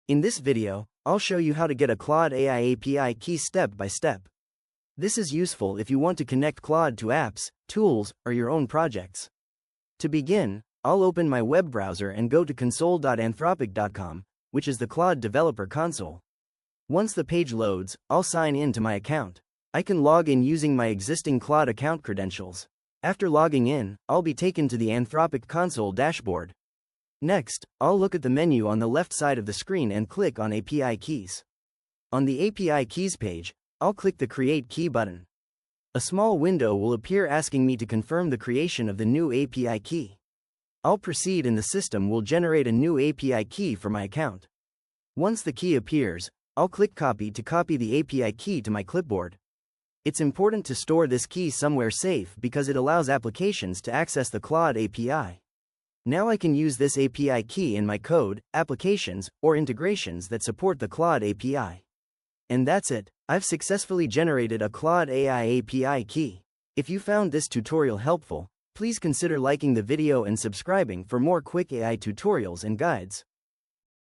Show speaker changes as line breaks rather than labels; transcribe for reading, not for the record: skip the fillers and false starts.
In this video, I'll show you how to get a Claude AI API key step by step. This is useful if you want to connect Claude to apps, tools, or your own projects. To begin, I'll open my web browser and go to console.anthropic.com, which is the Claude developer console. Once the page loads, I'll sign in to my account. I can log in using my existing Claude account credentials. After logging in, I'll be taken to the Anthropic console dashboard. Next, I'll look at the menu on the left side of the screen and click on API Keys. On the API Keys page, I'll click the Create Key button. A small window will appear asking me to confirm the creation of the new API key. I'll proceed and the system will generate a new API key for my account. Once the key appears, I'll click Copy to copy the API key to my clipboard. It's important to store this key somewhere safe because it allows applications to access the Claude API. Now I can use this API key in my code, applications, or integrations that support the Claude API. And that's it, I've successfully generated a Claude AI API key. If you found this tutorial helpful, please consider liking the video and subscribing for more quick AI tutorials and guides.